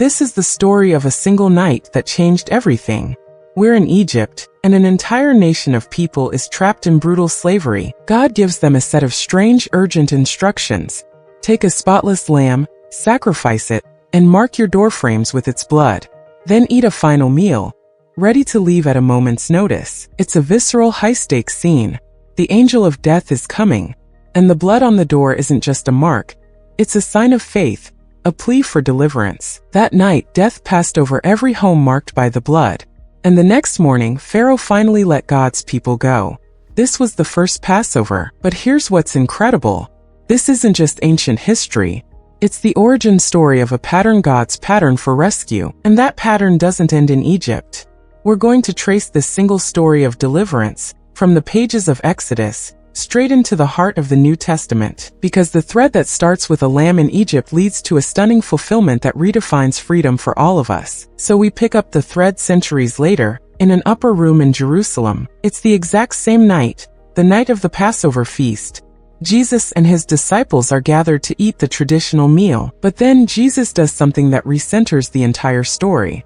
This is the story of a single night that changed everything. We're in Egypt, and an entire nation of people is trapped in brutal slavery. God gives them a set of strange, urgent instructions. Take a spotless lamb, sacrifice it, and mark your doorframes with its blood. Then eat a final meal, ready to leave at a moment's notice. It's a visceral, high-stakes scene. The angel of death is coming, and the blood on the door isn't just a mark. It's a sign of faith, a plea for deliverance. That night, death passed over every home marked by the blood. And the next morning, Pharaoh finally let God's people go. This was the first Passover. But here's what's incredible. This isn't just ancient history. It's the origin story of a pattern, God's pattern for rescue. And that pattern doesn't end in Egypt. We're going to trace this single story of deliverance, from the pages of Exodus, straight into the heart of the New Testament. Because the thread that starts with a lamb in Egypt leads to a stunning fulfillment that redefines freedom for all of us. So we pick up the thread centuries later, in an upper room in Jerusalem. It's the exact same night, the night of the Passover feast. Jesus and his disciples are gathered to eat the traditional meal. But then Jesus does something that recenters the entire story.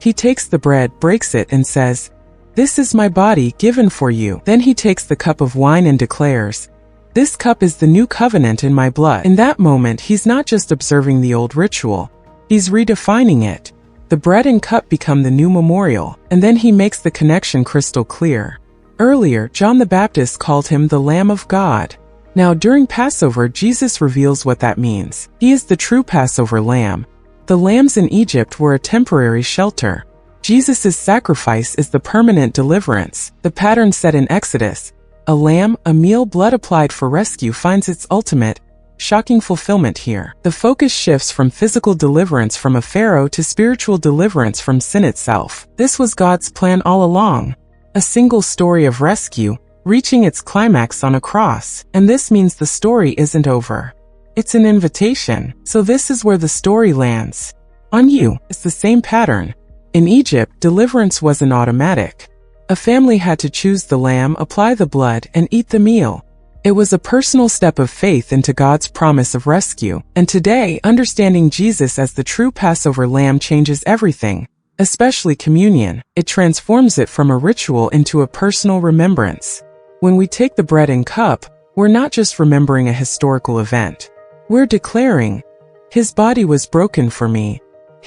He takes the bread, breaks it, and says, "This is my body given for you." Then he takes the cup of wine and declares, "This cup is the new covenant in my blood." In that moment, he's not just observing the old ritual. He's redefining it. The bread and cup become the new memorial. And then he makes the connection crystal clear. Earlier, John the Baptist called him the Lamb of God. Now, during Passover, Jesus reveals what that means. He is the true Passover lamb. The lambs in Egypt were a temporary shelter. Jesus' sacrifice is the permanent deliverance. The pattern set in Exodus, a lamb, a meal, blood applied for rescue, finds its ultimate, shocking fulfillment here. The focus shifts from physical deliverance from a pharaoh to spiritual deliverance from sin itself. This was God's plan all along. A single story of rescue, reaching its climax on a cross. And this means the story isn't over. It's an invitation. So this is where the story lands. On you. It's the same pattern. In Egypt, deliverance wasn't automatic. A family had to choose the lamb, apply the blood, and eat the meal. It was a personal step of faith into God's promise of rescue. And today, understanding Jesus as the true Passover lamb changes everything, especially communion. It transforms it from a ritual into a personal remembrance. When we take the bread and cup, we're not just remembering a historical event. We're declaring, "His body was broken for me.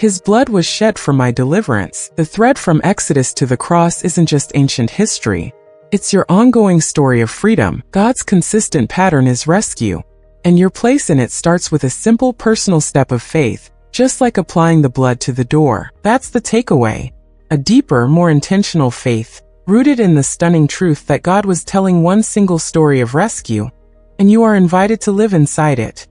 His blood was shed for my deliverance." The thread from Exodus to the cross isn't just ancient history. It's your ongoing story of freedom. God's consistent pattern is rescue. And your place in it starts with a simple personal step of faith, just like applying the blood to the door. That's the takeaway. A deeper, more intentional faith, rooted in the stunning truth that God was telling one single story of rescue, and you are invited to live inside it.